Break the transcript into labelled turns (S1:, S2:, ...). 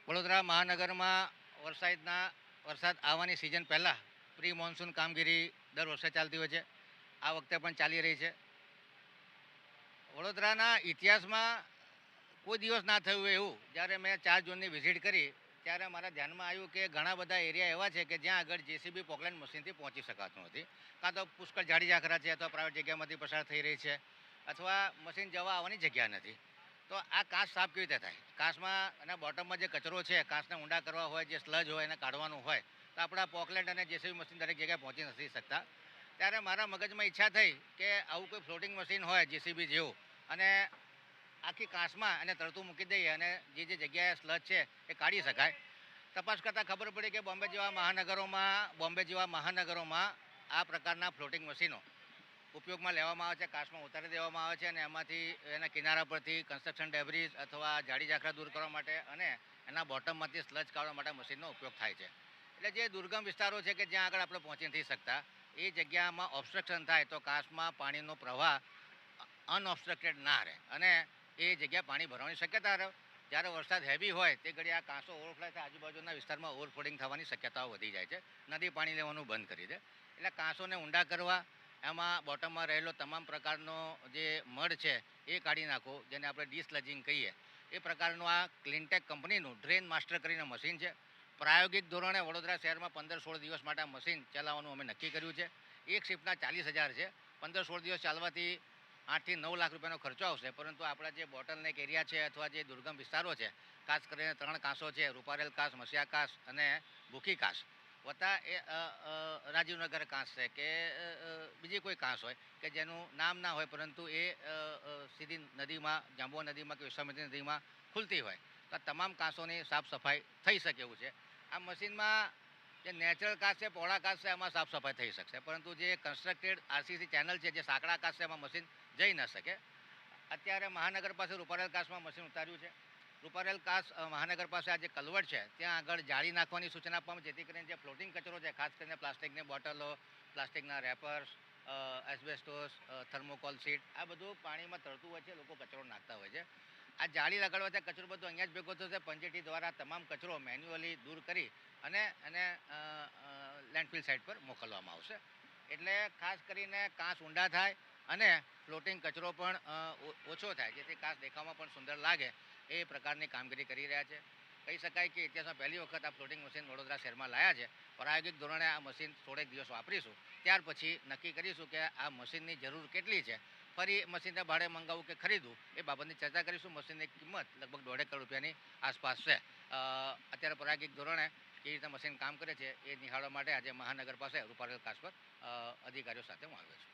S1: વડોદરા મહાનગરમાં વરસાદ આવવાની સિઝન પહેલાં પ્રી મોન્સૂન કામગીરી દર વર્ષે ચાલતી હોય છે. આ વખતે પણ ચાલી રહી છે. વડોદરાના ઇતિહાસમાં કોઈ દિવસ ના થયું હોય એવું જ્યારે મેં 4 ઝોનની વિઝિટ કરી ત્યારે મારા ધ્યાનમાં આવ્યું કે ઘણા બધા એરિયા એવા છે કે જ્યાં આગળ જેસીબી પોકલેન્ડ મશીનથી પહોંચી શકાતું નથી. કાં તો પુષ્કળ ઝાડી ઝાખરા છે અથવા પ્રાઇવેટ જગ્યામાંથી પસાર થઈ રહી છે અથવા મશીન જવા આવવાની જગ્યા નથી. તો આ કાચ સાફ કેવી રીતે થાય? કાચમાં એના બોટમમાં જે કચરો છે, કાચને ઊંડા કરવા હોય, જે સ્લજ હોય એને કાઢવાનું હોય તો આપણા પોકલેન્ડ અને જેસીબી મશીન દરેક જગ્યાએ પહોંચી નથી શકતા. ત્યારે મારા મગજમાં ઈચ્છા થઈ કે આવું કોઈ ફ્લોટિંગ મશીન હોય જેસીબી જેવું અને આખી કાચમાં એને તરતું મૂકી દઈએ અને જે જગ્યાએ સ્લજ છે એ કાઢી શકાય. તપાસ કરતાં ખબર પડી કે બોમ્બે જેવા મહાનગરોમાં આ પ્રકારના ફ્લોટિંગ મશીનો ઉપયોગમાં લેવામાં આવે છે. કાચમાં ઉતારી દેવામાં આવે છે અને એમાંથી એના કિનારા પરથી કન્સ્ટ્રક્શન ડેબ્રીઝ અથવા ઝાડી ઝાખરા દૂર કરવા માટે અને એના બોટમમાંથી સ્લજ કાઢવા માટે મશીનનો ઉપયોગ થાય છે. એટલે જે દુર્ગમ વિસ્તારો છે કે જ્યાં આગળ આપણે પહોંચી નથી શકતા એ જગ્યામાં ઓબ્સ્ટ્રક્શન થાય તો કાચમાં પાણીનો પ્રવાહ અનઓબ્સ્ટ્રક્ટેડ ના રહે અને એ જગ્યા પાણી ભરવાની શક્યતા રહે. જ્યારે વરસાદ હેવી હોય તે ઘડી આ કાંસો ઓવરફ્લો થાય આજુબાજુના વિસ્તારમાં ઓવરફ્લોડિંગ થવાની શક્યતાઓ વધી જાય છે. નદી પાણી લેવાનું બંધ કરી દે. એટલે કાંસોને ઊંડા કરવા, એમાં બોટમમાં રહેલો તમામ પ્રકારનો જે મડ છે એ કાઢી નાખો, જેને આપણે ડિસ્લજિંગ કહીએ. એ પ્રકારનું આ ક્લીનટેક કંપનીનું ડ્રેન માસ્ટર કરીને મશીન છે. પ્રાયોગિક ધોરણે વડોદરા શહેરમાં 15-16 દિવસ માટે આ મશીન ચલાવવાનું અમે નક્કી કર્યું છે. એક શિફ્ટના 40,000 છે. 15-16 દિવસ ચાલવાથી 8 થી 9 લાખ રૂપિયાનો ખર્ચો આવશે. પરંતુ આપણા જે બોટલનેક એરિયા છે અથવા જે દુર્ગમ વિસ્તારો છે, ખાસ કરીને 3 કાંસો છે, રૂપારેલ કાંસ, મસિયા કાંસ અને ભૂખી કાંસ વત્તા એ રાજીવનગર કાંસ છે કે બીજી કોઈ કાંસ હોય કે જેનું નામ ના હોય પરંતુ એ સીધી નદીમાં, જાંબુઆ નદીમાં કે વિશ્વામિત્રી નદીમાં ખુલતી હોય તો તમામ કાંસોની સાફ સફાઈ થઈ શકે એવું છે. આ મશીનમાં જે નેચરલ કાચ છે, પહોળા કાચ છે, એમાં સાફ સફાઈ થઈ શકશે. પરંતુ જે કન્સ્ટ્રક્ટેડ આરસીસી ચેનલ છે, જે સાંકડા કાચ છે, એમાં મશીન જઈ ન શકે. અત્યારે મહાનગર પાસે રૂપારેલ કાચમાં મશીન ઉતાર્યું છે. રૂપારેલ કાચ મહાનગર પાસે આ જે કલવટ છે ત્યાં આગળ જાળી નાખવાની સૂચના આપવામાં, જેથી કરીને જે ફ્લોટિંગ કચરો છે, ખાસ કરીને પ્લાસ્ટિકની બોટલો, પ્લાસ્ટિકના રેપર્સ, એસ્બેસ્ટોસ, થર્મોકોલ સીટ, આ બધું પાણીમાં તરતું હોય છે, લોકો કચરો નાખતા હોય છે. આ જાળી લગાડવાથી કચરો બધો અહીંયા જ ભેગો થશે. પંચેટી દ્વારા તમામ કચરો મેન્યુઅલી દૂર કરી અને એને લેન્ડફિલ સાઇટ પર મોકલવામાં આવશે. એટલે ખાસ કરીને કાંસ ઊંડા થાય અને ફ્લોટિંગ કચરો પણ ઓછો થાય, જેથી કાંસ દેખાવમાં પણ સુંદર લાગે. એ પ્રકારની કામગીરી કરી રહ્યા છે. કહી શકાય કે ઇતિહાસમાં પહેલી વખત આ ફ્લોટિંગ મશીન વડોદરા શહેરમાં લાયા છે. પ્રાયોગિક ધોરણે આ મશીન થોડેક દિવસ વાપરીશું. ત્યાર પછી નક્કી કરીશું કે આ મશીનની જરૂર કેટલી છે. ફરી મશીનને ભાડે મંગાવવું કે ખરીદવું એ બાબતની ચર્ચા કરીશું. મશીનની કિંમત લગભગ 1.5 કરોડ રૂપિયાની આસપાસ છે. અત્યારે પ્રાયોગિક ધોરણે કેવી રીતે મશીન કામ કરે છે એ નિહાળવા માટે આજે મહાનગર પાસે રૂપારેલ કાચ પર અધિકારીઓ સાથે હું આવ્યો છું.